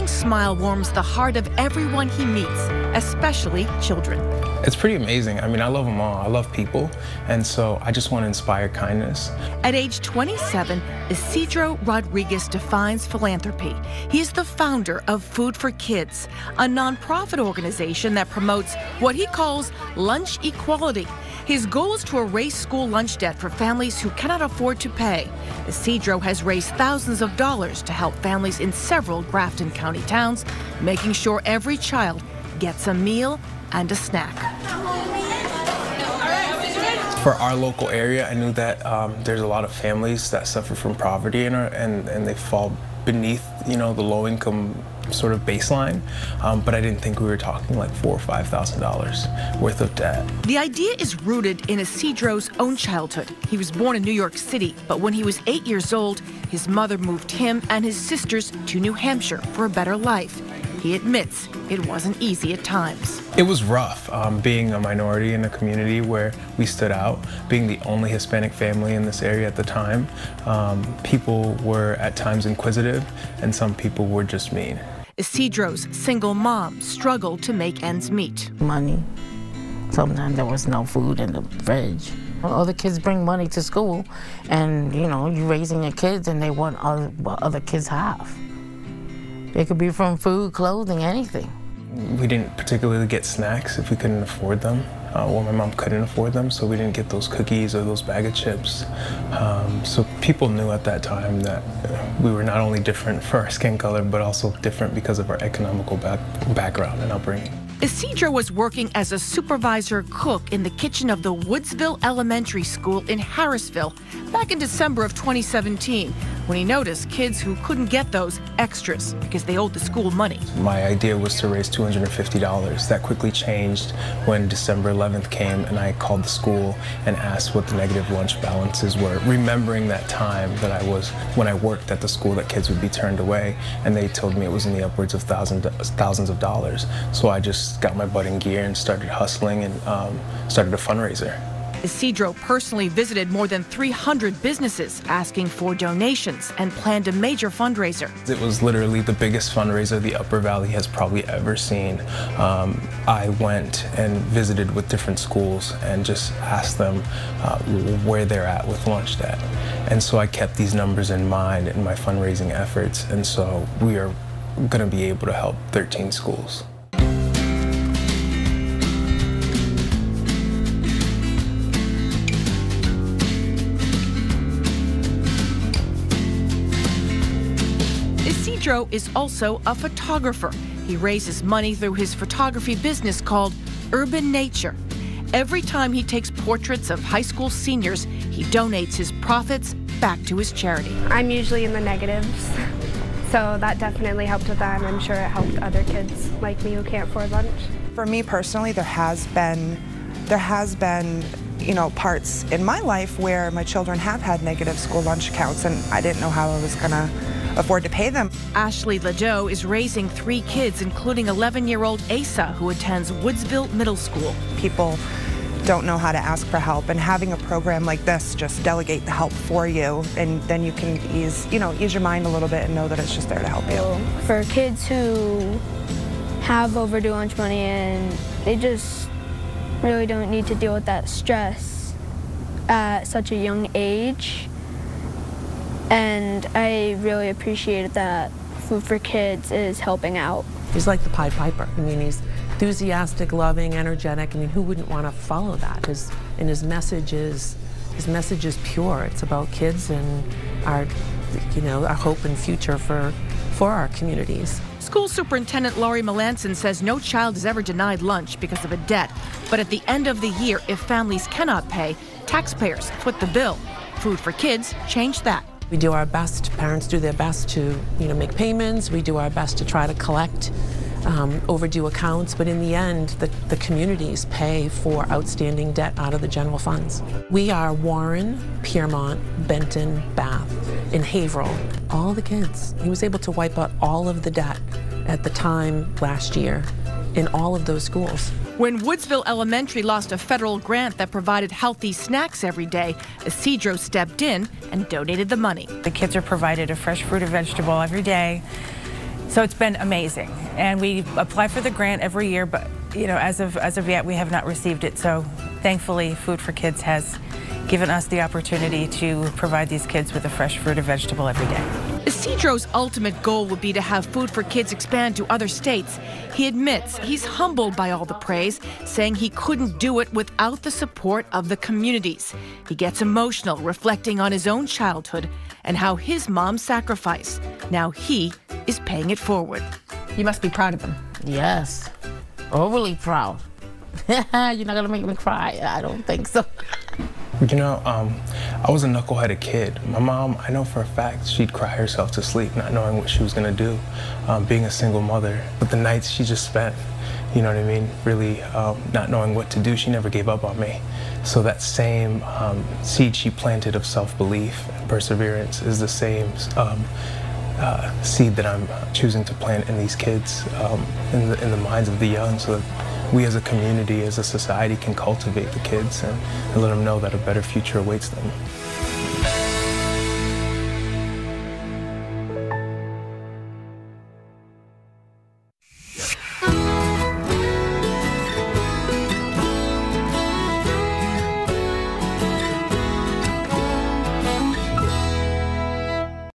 smile warms the heart of everyone he meets, especially children. It's pretty amazing. I mean, I love them all. I love people, and so I just want to inspire kindness. At age 27, Isidro Rodriguez defines philanthropy. He is the founder of Food for Kids, a nonprofit organization that promotes what he calls lunch equality. His goal is to erase school lunch debt for families who cannot afford to pay. Isidro has raised thousands of dollars to help families in several Grafton County towns, making sure every child gets a meal and a snack. For our local area, I knew that there's a lot of families that suffer from poverty and they fall beneath, the low-income sort of baseline, but I didn't think we were talking like $4,000 or $5,000 worth of debt. The idea is rooted in Isidro's own childhood. He was born in New York City, but when he was 8 years old, his mother moved him and his sisters to New Hampshire for a better life. He admits it wasn't easy at times. It was rough, being a minority in a community where we stood out, being the only Hispanic family in this area at the time. People were at times inquisitive, and some people were just mean. Isidro's single mom struggled to make ends meet. Money. Sometimes there was no food in the fridge. Other kids bring money to school, and you're raising your kids and they want what other kids have. It could be from food, clothing, anything. We didn't particularly get snacks if we couldn't afford them. Well, my mom couldn't afford them, so we didn't get those cookies or those bag of chips. So people knew at that time that we were not only different for our skin color, but also different because of our economical background and upbringing. Isidro was working as a supervisor cook in the kitchen of the Woodsville Elementary School in Harrisville back in December of 2017, when he noticed kids who couldn't get those extras because they owed the school money. My idea was to raise $250. That quickly changed when December 11th came and I called the school and asked what the negative lunch balances were, remembering that time that when I worked at the school that kids would be turned away, and they told me it was in the upwards of thousands of dollars. So I just got my butt in gear and started hustling and started a fundraiser. Isidro personally visited more than 300 businesses asking for donations and planned a major fundraiser. It was literally the biggest fundraiser the Upper Valley has probably ever seen. I went and visited with different schools and just asked them where they're at with lunch debt. And so I kept these numbers in mind in my fundraising efforts, and so we are going to be able to help 13 schools. Isidro is also a photographer. He raises money through his photography business called Urban Nature. Every time he takes portraits of high school seniors, he donates his profits back to his charity. I'm usually in the negatives, so that definitely helped with that, and I'm sure it helped other kids like me who can't afford lunch. For me personally, there has been parts in my life where my children have had negative school lunch accounts, and I didn't know how I was going to afford to pay them. Ashley Ladeau is raising 3 kids, including 11-year-old Asa, who attends Woodsville Middle School. People don't know how to ask for help, and having a program like this just delegate the help for you, and then you can ease your mind a little bit and know that it's just there to help you. For kids who have overdue lunch money and they just really don't need to deal with that stress at such a young age, and I really appreciated that Food for Kids is helping out. He's like the Pied Piper. I mean, he's enthusiastic, loving, energetic. I mean, who wouldn't want to follow that? His message is pure. It's about kids and our hope and future for our communities. School Superintendent Laurie Melanson says no child is ever denied lunch because of a debt. But at the end of the year, if families cannot pay, taxpayers foot the bill. Food for Kids changed that. We do our best, parents do their best to make payments. We do our best to try to collect overdue accounts, but in the end, the communities pay for outstanding debt out of the general funds. We are Warren, Piermont, Benton, Bath, and Haverhill, all the kids. He was able to wipe out all of the debt at the time last year in all of those schools. When Woodsville Elementary lost a federal grant that provided healthy snacks every day, Isidro stepped in and donated the money. The kids are provided a fresh fruit or vegetable every day, So it's been amazing, and we apply for the grant every year, but as of yet we have not received it. So thankfully Food for Kids has given us the opportunity to provide these kids with a fresh fruit or vegetable every day. Isidro's ultimate goal would be to have Food for Kids expand to other states. He admits he's humbled by all the praise, saying he couldn't do it without the support of the communities. He gets emotional, reflecting on his own childhood and how his mom sacrificed. Now he is paying it forward. You must be proud of him. Yes, overly proud. You're not gonna make me cry. I don't think so. I was a knuckleheaded kid. My mom, I know for a fact, she'd cry herself to sleep, not knowing what she was gonna do, being a single mother. But the nights she just spent, really not knowing what to do, she never gave up on me. So that same seed she planted of self-belief and perseverance is the same seed that I'm choosing to plant in these kids, in the minds of the young, so that we as a community, as a society, can cultivate the kids and let them know that a better future awaits them.